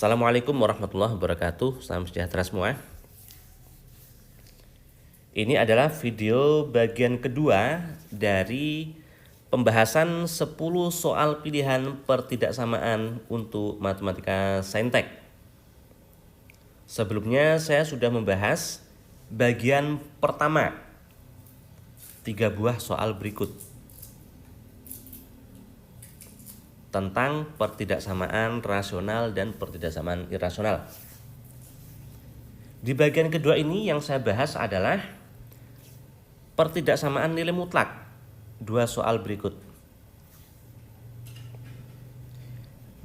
Assalamualaikum warahmatullahi wabarakatuh. Salam sejahtera semua. Ini adalah video bagian kedua dari pembahasan 10 soal pilihan pertidaksamaan untuk matematika saintek. Sebelumnya saya sudah membahas bagian pertama, 3 buah soal berikut tentang pertidaksamaan rasional dan pertidaksamaan irasional. Di bagian kedua ini yang saya bahas adalah pertidaksamaan nilai mutlak, 2 soal berikut.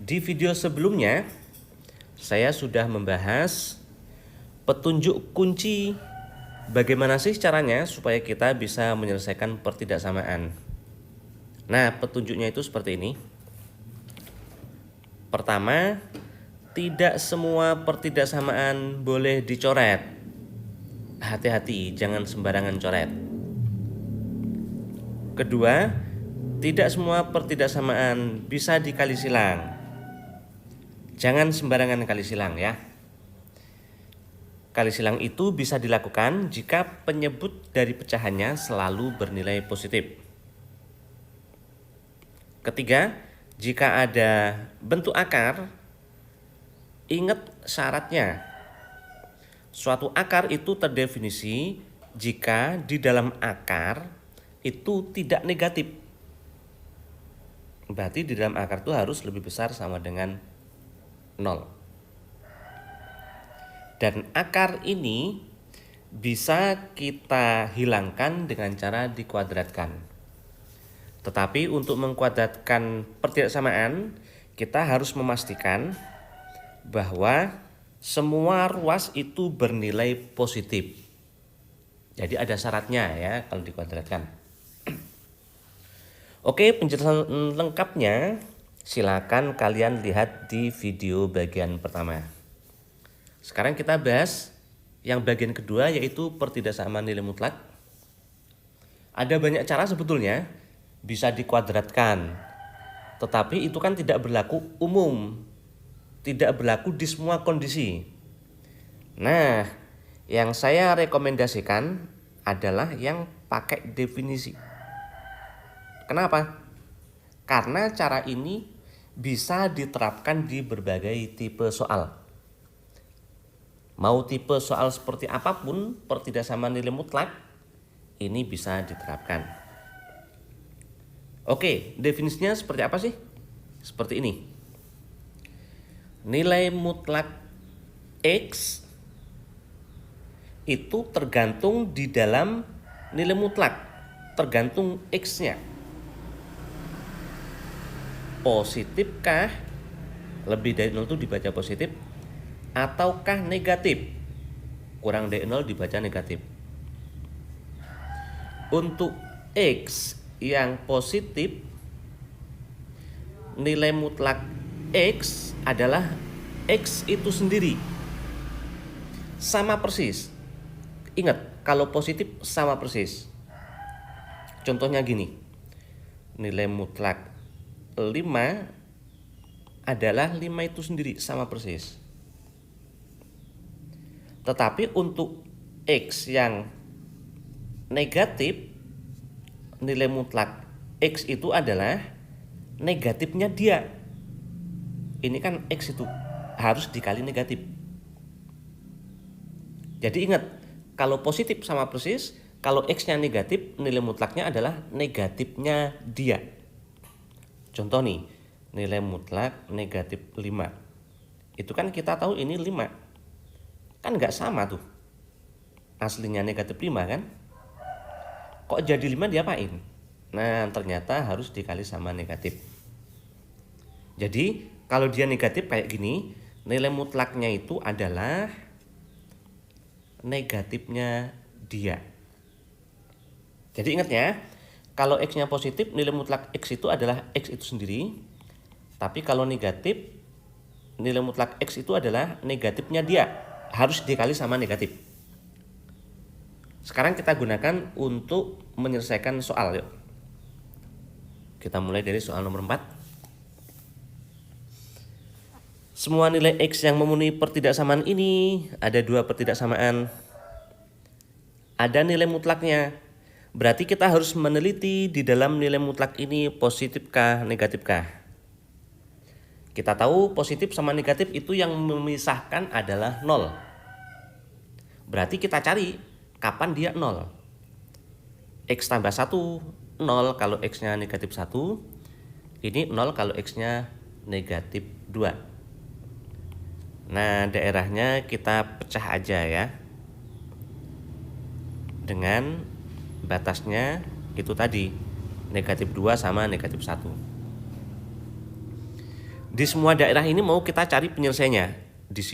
Di video sebelumnya saya sudah membahas petunjuk kunci bagaimana sih caranya supaya kita bisa menyelesaikan pertidaksamaan. Nah, petunjuknya itu seperti ini. Pertama, tidak semua pertidaksamaan boleh dicoret. Hati-hati, jangan sembarangan coret. Kedua, tidak semua pertidaksamaan bisa dikali silang. Jangan sembarangan kali silang ya. Kali silang itu bisa dilakukan jika penyebut dari pecahannya selalu bernilai positif. Ketiga, jika ada bentuk akar, ingat syaratnya. Suatu akar itu terdefinisi jika di dalam akar itu tidak negatif. Berarti di dalam akar itu harus lebih besar sama dengan 0. Dan akar ini bisa kita hilangkan dengan cara dikuadratkan. Tetapi untuk mengkuadratkan pertidaksamaan, kita harus memastikan bahwa semua ruas itu bernilai positif. Jadi ada syaratnya ya kalau dikuadratkan. Oke, penjelasan lengkapnya silakan kalian lihat di video bagian pertama. Sekarang kita bahas yang bagian kedua, yaitu pertidaksamaan nilai mutlak. Ada banyak cara sebetulnya bisa dikuadratkan, tetapi itu kan tidak berlaku umum, tidak berlaku di semua kondisi. Nah, yang saya rekomendasikan adalah yang pakai definisi. Kenapa? Karena cara ini bisa diterapkan di berbagai tipe soal. Mau tipe soal seperti apapun, pertidaksamaan nilai mutlak ini bisa diterapkan. Oke, definisinya seperti apa sih? Seperti ini. Nilai mutlak X itu tergantung di dalam nilai mutlak, tergantung X-nya. Positifkah, lebih dari 0 itu dibaca positif, ataukah negatif, kurang dari 0 dibaca negatif. Untuk X yang positif, nilai mutlak X adalah X itu sendiri. Sama persis. Ingat, kalau positif sama persis. Contohnya gini. Nilai mutlak 5 adalah 5 itu sendiri, sama persis. Tetapi untuk X yang negatif, nilai mutlak X itu adalah negatifnya dia. Ini kan X itu harus dikali negatif. Jadi ingat, kalau positif sama persis, kalau X-nya negatif, nilai mutlaknya adalah negatifnya dia. Contoh nih, nilai mutlak negatif 5. Itu kan kita tahu ini 5. Kan nggak sama tuh. Aslinya negatif 5 kan? Kok jadi 5 diapain? Nah, ternyata harus dikali sama negatif. Jadi, kalau dia negatif kayak gini, nilai mutlaknya itu adalah negatifnya dia. Jadi ingat ya, kalau X-nya positif, nilai mutlak X itu adalah X itu sendiri. Tapi kalau negatif, nilai mutlak X itu adalah negatifnya dia. Harus dikali sama negatif. Sekarang kita gunakan untuk menyelesaikan soal. Yuk. Kita mulai dari soal nomor 4. Semua nilai X yang memenuhi pertidaksamaan ini ada dua pertidaksamaan. Ada nilai mutlaknya. Berarti kita harus meneliti di dalam nilai mutlak ini positifkah, negatifkah. Kita tahu positif sama negatif itu yang memisahkan adalah 0. Berarti kita cari kapan dia 0. X tambah 1, 0 kalau X-nya negatif 1. Ini 0 kalau X-nya negatif 2. Nah, daerahnya kita pecah aja ya. Dengan batasnya itu tadi, negatif 2 sama negatif 1. Di semua daerah ini mau kita cari penyelesaiannya. Di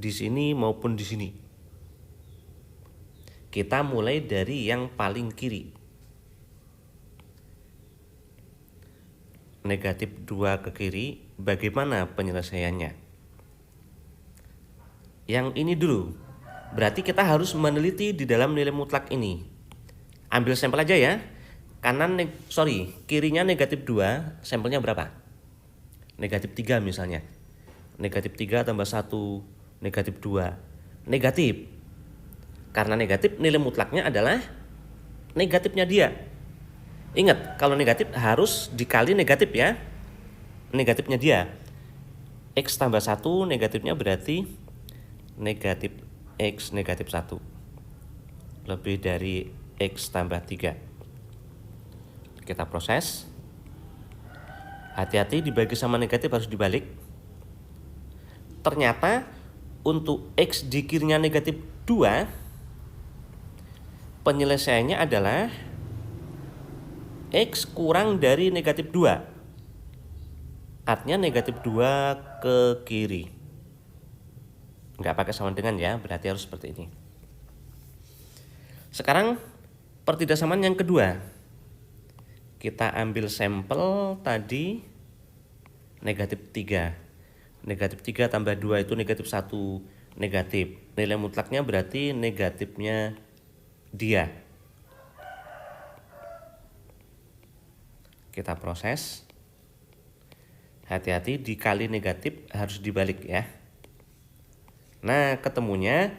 sini maupun di sini. Kita mulai dari yang paling kiri. Negatif 2 ke kiri, bagaimana penyelesaiannya? Yang ini dulu. Berarti kita harus meneliti di dalam nilai mutlak ini. Ambil sampel aja ya. Kirinya negatif 2, sampelnya berapa? Negatif 3 misalnya. Negatif 3 tambah 1, negatif 2. Negatif. Karena negatif, nilai mutlaknya adalah negatifnya dia. Ingat, kalau negatif harus dikali negatif ya. Negatifnya dia. X tambah 1, negatifnya berarti negatif X negatif 1. Lebih dari X tambah 3. Kita proses. Hati-hati dibagi sama negatif harus dibalik. Ternyata untuk X di kirinya negatif 2, penyelesaiannya adalah X kurang dari negatif 2. Artinya negatif 2 ke kiri. Nggak pakai sama dengan ya, berarti harus seperti ini. Sekarang pertidaksamaan yang kedua. Kita ambil sampel tadi negatif 3. Negatif 3 tambah 2 itu negatif 1. Negatif. Nilai mutlaknya berarti negatifnya dia. Kita proses. Hati-hati dikali negatif harus dibalik ya. Nah, ketemunya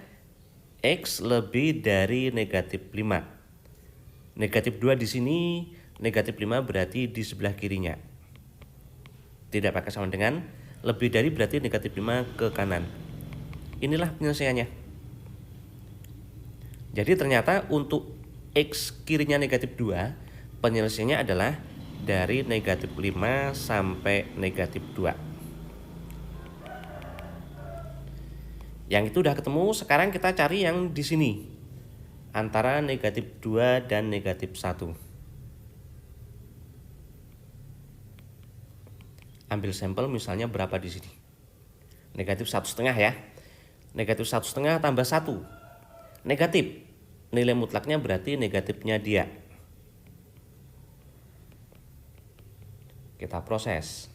X lebih dari negatif 5. Negatif 2 di sini, negatif 5 berarti di sebelah kirinya. Tidak pakai sama dengan, lebih dari berarti negatif 5 ke kanan. Inilah penyelesaiannya. Jadi ternyata untuk X kirinya negatif 2, penyelesaiannya adalah dari negatif 5 sampai negatif 2. Yang itu udah ketemu, sekarang kita cari yang di sini. Antara negatif 2 dan negatif 1. Ambil sampel misalnya berapa di sini? Negatif 1,5 ya. Negatif 1,5 tambah 1. Negatif. Nilai mutlaknya berarti negatifnya dia. Kita proses.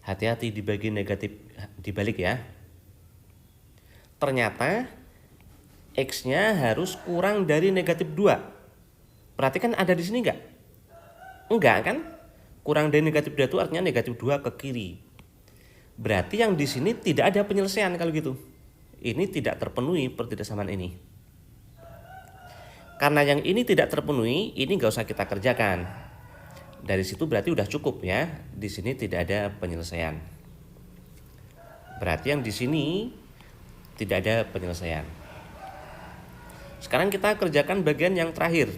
Hati-hati dibagi negatif dibalik ya. Ternyata X-nya harus kurang dari negatif 2. Perhatikan ada di sini enggak? Enggak kan? Kurang dari negatif 2 itu artinya negatif 2 ke kiri. Berarti yang di sini tidak ada penyelesaian kalau gitu. Ini tidak terpenuhi pertidaksamaan ini. Karena yang ini tidak terpenuhi, ini enggak usah kita kerjakan. Dari situ berarti udah cukup ya. Di sini tidak ada penyelesaian. Berarti yang di sini tidak ada penyelesaian. Sekarang kita kerjakan bagian yang terakhir.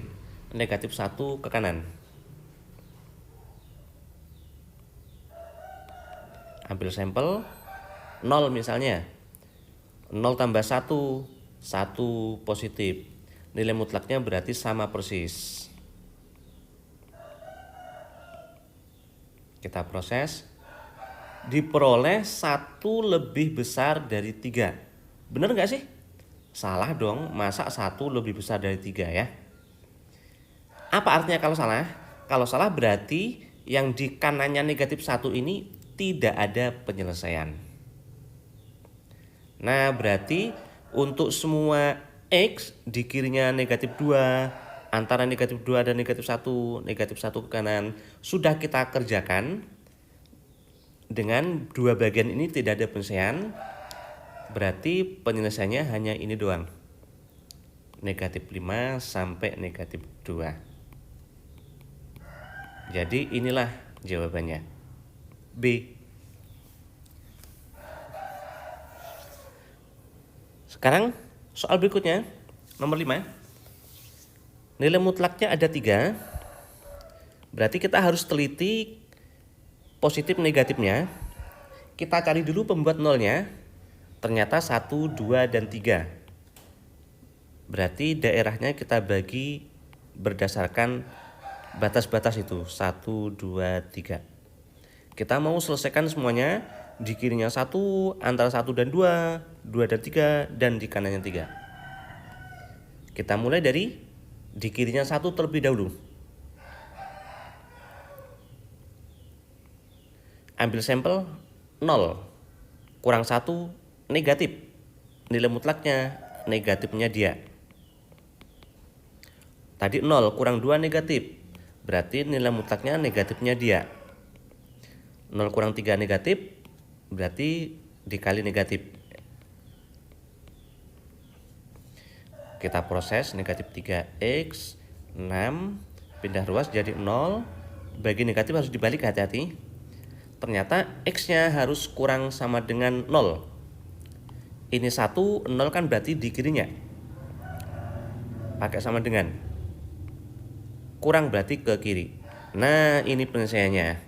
Negatif 1 ke kanan. Ambil sampel 0 misalnya. 0 tambah 1, 1 positif. Nilai mutlaknya berarti sama persis. Kita proses. Diperoleh 1 lebih besar dari 3. Bener nggak sih? Salah dong, masa 1 lebih besar dari 3 ya? Apa artinya kalau salah? Kalau salah berarti yang di kanannya negatif 1 ini tidak ada penyelesaian. Nah, berarti untuk semua X di kirinya negatif 2, antara negatif 2 dan negatif 1 ke kanan sudah kita kerjakan. dengan dua bagian ini tidak ada penyelesaian, berarti penyelesaiannya hanya ini doang. Negatif 5 sampai negatif 2. Jadi inilah jawabannya. B. Sekarang soal berikutnya, nomor 5. Nilai mutlaknya ada 3. Berarti kita harus teliti positif negatifnya. Kita cari dulu pembuat nolnya. Ternyata 1, 2, dan 3. Berarti daerahnya kita bagi berdasarkan batas-batas itu. 1, 2, 3. Kita mau selesaikan semuanya. Di kirinya 1, antara 1 dan 2, 2 dan 3, dan di kanannya 3. Kita mulai dari di kirinya 1 terlebih dahulu. Ambil sampel 0 kurang 1 negatif. Nilai mutlaknya negatifnya dia. Tadi 0 kurang 2 negatif. Berarti nilai mutlaknya negatifnya dia. 0 kurang 3 negatif. Berarti dikali negatif. Kita proses negatif 3x 6 pindah ruas jadi 0. Bagi negatif harus dibalik, hati-hati. Ternyata x-nya harus kurang sama dengan 0. Ini 1, 0 kan berarti di kirinya. Pakai sama dengan. Kurang berarti ke kiri. Nah, ini penyelesaiannya.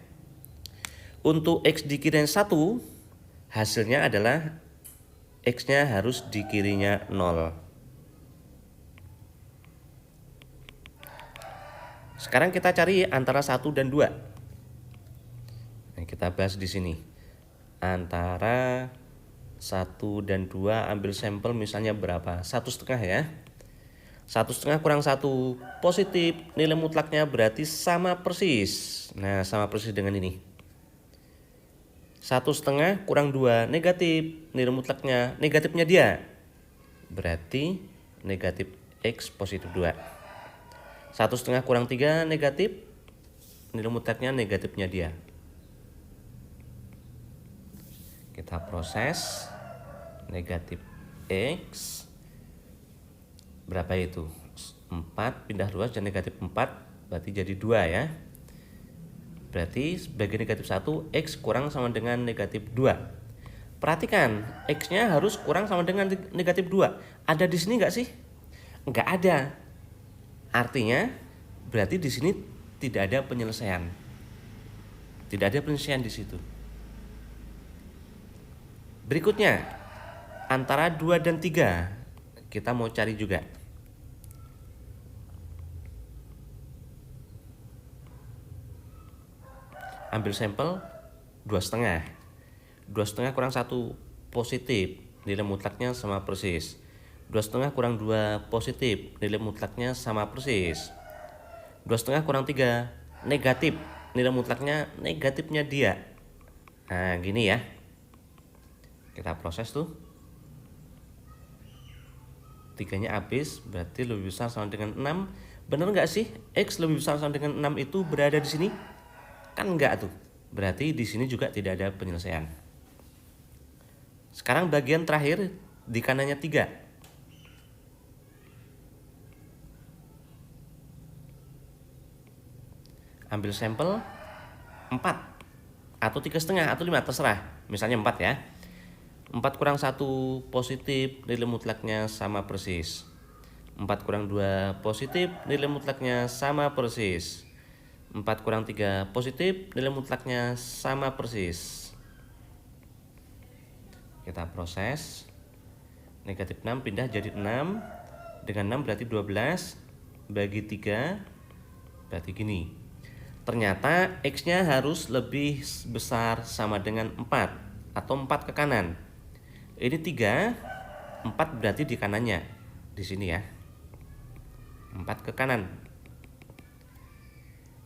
Untuk x di kirinya 1, hasilnya adalah x-nya harus di kirinya 0. Sekarang kita cari antara 1 dan 2. Nah, kita bahas di sini. Antara 1 dan 2 ambil sampel misalnya berapa? 1,5 ya. 1,5 kurang 1 positif. Nilai mutlaknya berarti sama persis. Nah, sama persis dengan ini. 1,5 kurang 2 negatif. Nilai mutlaknya negatifnya dia. Berarti negatif x positif 2. 1,5 kurang 3 negatif. Nilai mutlaknya negatifnya dia. Kita proses negatif x. Berapa itu? 4 pindah ruas dan negatif 4 berarti jadi 2 ya. Berarti sebagai negatif 1 x kurang sama dengan negatif 2. Perhatikan, x-nya harus kurang sama dengan negatif 2. Ada di sini nggak sih? Nggak ada. Artinya berarti di sini tidak ada penyelesaian. Tidak ada penyelesaian di situ. Berikutnya, antara 2 dan 3 kita mau cari juga. Ambil sampel 2,5. 2,5 kurang 1 positif. Nilai mutlaknya sama persis. 2,5 kurang 2 positif. Nilai mutlaknya sama persis. 2,5 kurang 3 negatif. Nilai mutlaknya negatifnya dia. Nah, gini ya. Kita proses tuh. 3-nya habis, berarti lebih besar sama dengan 6. Bener nggak sih? X lebih besar sama dengan 6 itu berada di sini? Kan enggak tuh. Berarti di sini juga tidak ada penyelesaian. Sekarang bagian terakhir di kanannya 3. Ambil sampel 4 atau 3,5 atau 5 terserah. Misalnya 4 ya. 4 kurang 1 positif, nilai mutlaknya sama persis. 4 kurang 2 positif, nilai mutlaknya sama persis. 4 kurang 3 positif, nilai mutlaknya sama persis. Kita proses. Negatif 6 pindah jadi 6. Dengan 6 berarti 12. Bagi 3 berarti gini. Ternyata x-nya harus lebih besar sama dengan 4 atau 4 ke kanan. Ini 3, 4 berarti di kanannya. Di sini ya. 4 ke kanan.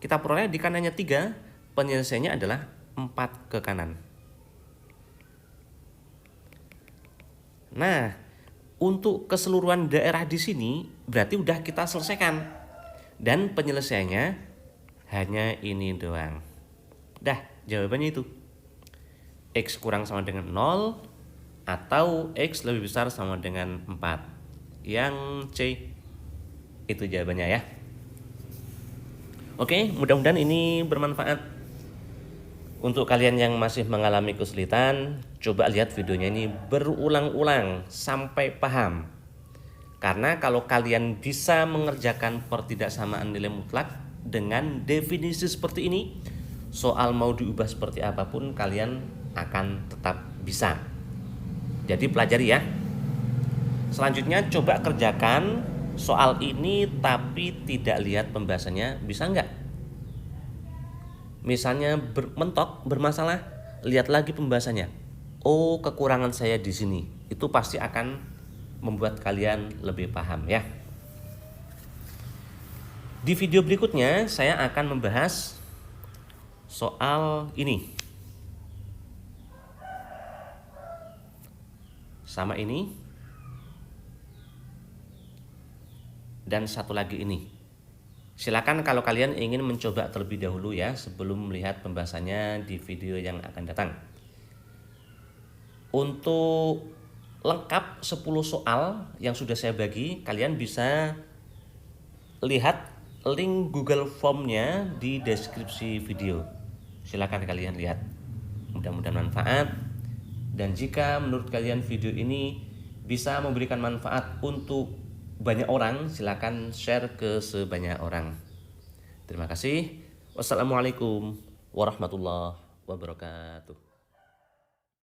Kita peroleh di kanannya 3, penyelesaiannya adalah 4 ke kanan. Nah, untuk keseluruhan daerah di sini berarti udah kita selesaikan. Dan penyelesaiannya hanya ini doang. Dah, jawabannya itu. X kurang sama dengan 0 atau X lebih besar sama dengan 4. Yang C. Itu jawabannya ya. Oke, mudah-mudahan ini bermanfaat. Untuk kalian yang masih mengalami kesulitan, coba lihat videonya ini berulang-ulang sampai paham. Karena kalau kalian bisa mengerjakan pertidaksamaan nilai mutlak dengan definisi seperti ini, soal mau diubah seperti apapun kalian akan tetap bisa. Jadi pelajari ya. Selanjutnya coba kerjakan soal ini tapi tidak lihat pembahasannya, bisa nggak? Misalnya mentok, bermasalah, lihat lagi pembahasannya. Oh, kekurangan saya di sini. Itu pasti akan membuat kalian lebih paham ya. Di video berikutnya saya akan membahas soal ini. Sama ini. Dan satu lagi ini. Silakan kalau kalian ingin mencoba terlebih dahulu ya sebelum melihat pembahasannya di video yang akan datang. Untuk lengkap 10 soal yang sudah saya bagi, kalian bisa lihat link Google Form-nya di deskripsi video. Silakan kalian lihat. Mudah-mudahan manfaat. Dan jika menurut kalian video ini bisa memberikan manfaat untuk banyak orang, silakan share ke sebanyak orang. Terima kasih. Wassalamualaikum warahmatullahi wabarakatuh.